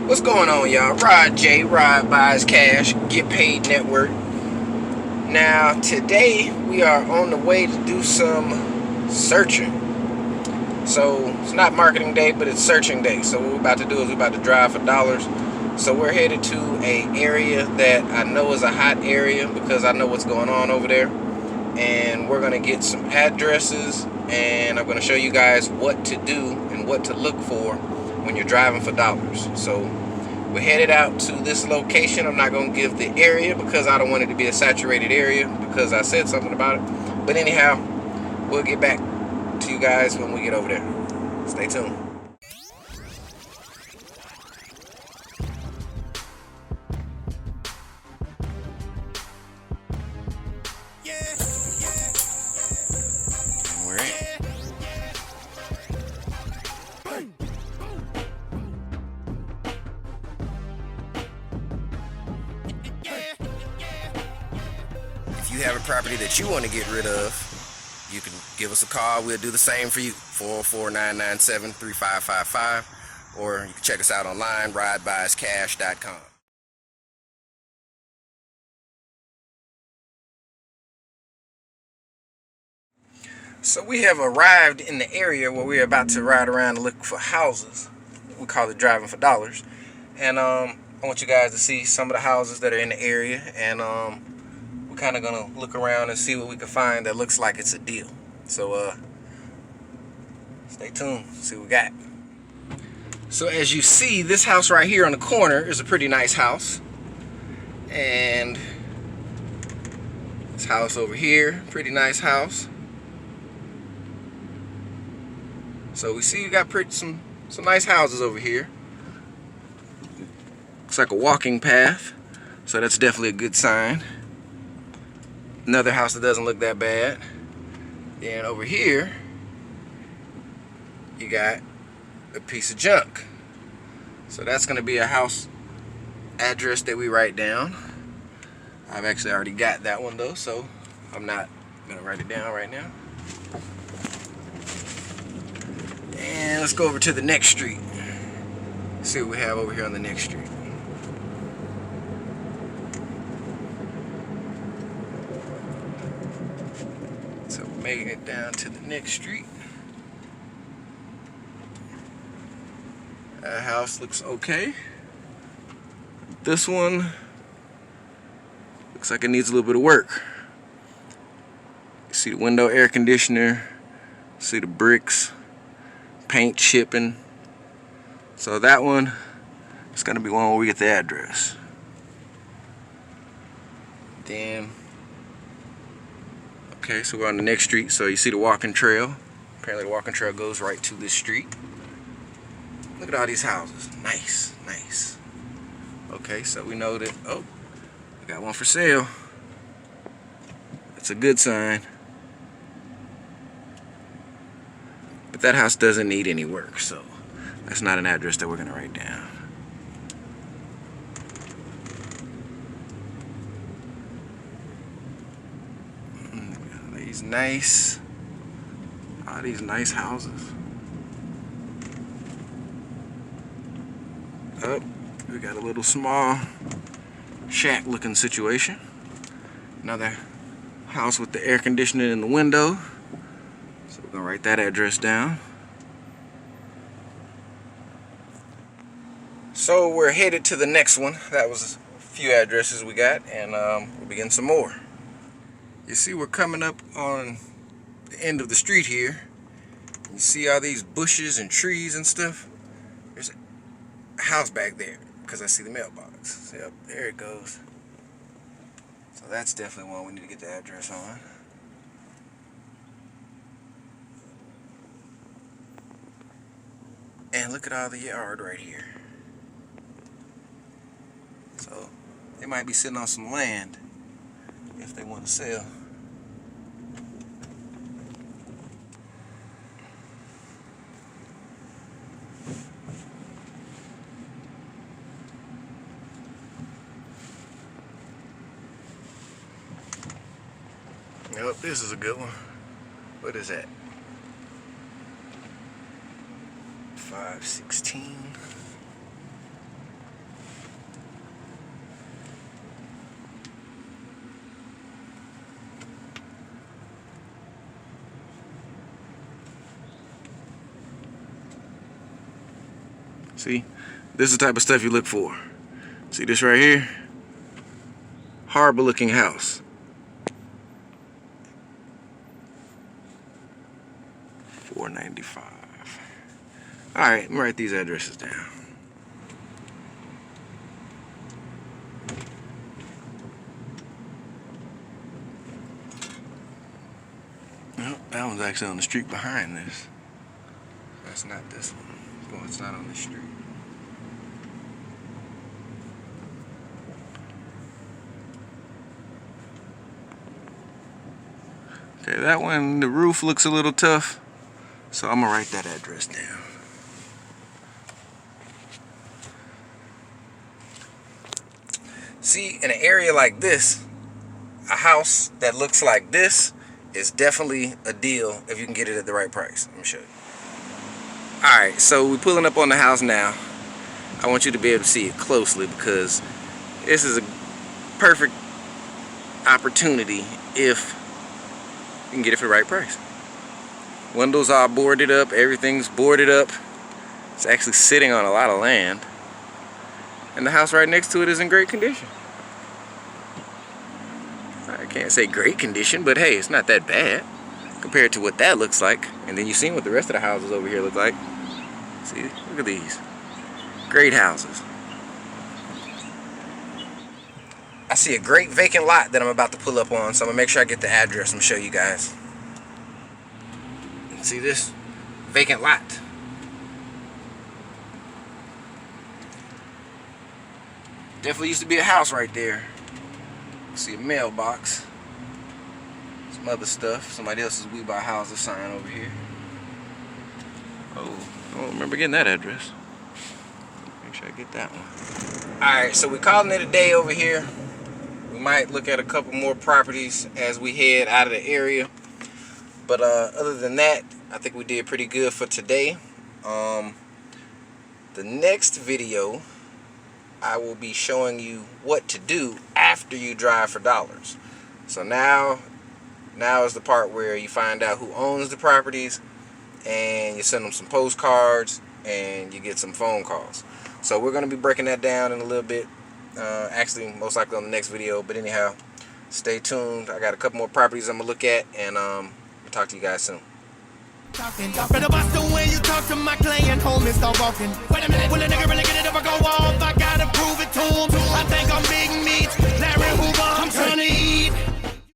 What's going on, y'all? Rod J, Ride Buys Cash, Get Paid Network. Now, today we are on the way to do some searching. So, it's not marketing day, but it's searching day. So what we're about to do is we're about to drive for dollars. So we're headed to an area that I know is a hot area because I know what's going on over there. And we're going to get some addresses, and I'm going to show you guys what to do and what to look for when you're driving for dollars. So we're headed out to this location. I'm not going to give the area because I don't want it to be a saturated area because I said something about it. But anyhow, we'll get back to you guys when we get over there. Stay tuned. We're in. If you have a property that you want to get rid of, you can give us a call. We'll do the same for you. 404-997-3555. Or you can check us out online, ridebuyscash.com. So we have arrived in the area where we're about to ride around and look for houses. We call it driving for dollars. And I want you guys to see some of the houses that are in the area. And we're kind of going to look around and see what we can find that looks like it's a deal. So stay tuned, see what we got. So as you see, this house right here on the corner is a pretty nice house. And this house over here, pretty nice house. So we see you got some nice houses over here. Looks like a walking path, so that's definitely a good sign. Another house that doesn't look that bad. Then over here, you got a piece of junk. So that's going to be a house address that we write down. I've actually already got that one though, so I'm not going to write it down right now. And let's go over to the next street. See what we have over here on the next street. So we're making it down to the next street. That house looks okay. This one looks like it needs a little bit of work. You see the window air conditioner, see the bricks, paint chipping. So that one is going to be one where we get the address. Then, okay, so we're on the next street. So you see the walking trail. Apparently the walking trail goes right to this street. Look at all these houses. Nice, nice. Okay, so we know that, oh, we got one for sale. That's a good sign. But that house doesn't need any work, so that's not an address that we're going to write down. These nice, all these nice houses. Oh, we got a little small shack looking situation. Another house with the air conditioning in the window. So we're gonna write that address down. So we're headed to the next one. That was a few addresses we got, and we'll begin some more. You see we're coming up on the end of the street here. You see all these bushes and trees and stuff. There's a house back there because I see the mailbox. Yep, there it goes. So that's definitely one we need to get the address on. And look at all the yard right here. So they might be sitting on some land if they want to sell. Yep, this is a good one. What is that? 516. See, this is the type of stuff you look for. See this right here? Horrible looking house. $495. Alright, let me write these addresses down. Well, that one's actually on the street behind this. That's not this one. Oh, it's not on the street. Okay, that one, the roof looks a little tough, so I'm gonna write that address down. See, in an area like this, a house that looks like this is definitely a deal if you can get it at the right price. Let me show you. Alright, so we're pulling up on the house now. I want you to be able to see it closely because this is a perfect opportunity if you can get it for the right price. Windows are boarded up, everything's boarded up. It's actually sitting on a lot of land. And the house right next to it is in great condition. I can't say great condition, but hey, it's not that bad compared to what that looks like. And then you've seen what the rest of the houses over here look like. See, look at these. Great houses. I see a great vacant lot that I'm about to pull up on, so I'm gonna make sure I get the address and show you guys. See this? Vacant lot. Definitely used to be a house right there. See a mailbox. Some other stuff. Somebody else's We Buy Houses sign over here. Oh, I don't remember getting that address. Make sure I get that one. Alright, so we're calling it a day over here. We might look at a couple more properties as we head out of the area. But other than that, I think we did pretty good for today. The next video, I will be showing you what to do after you drive for dollars. So now is the part where you find out who owns the properties and you send them some postcards and you get some phone calls. So we're going to be breaking that down in a little bit. Actually, most likely on the next video. But anyhow, stay tuned. I got a couple more properties I'm going to look at, and I'll talk to you guys soon. Talking, better watch the way you talk to my client, homie, start walking. Wait a minute, will a nigga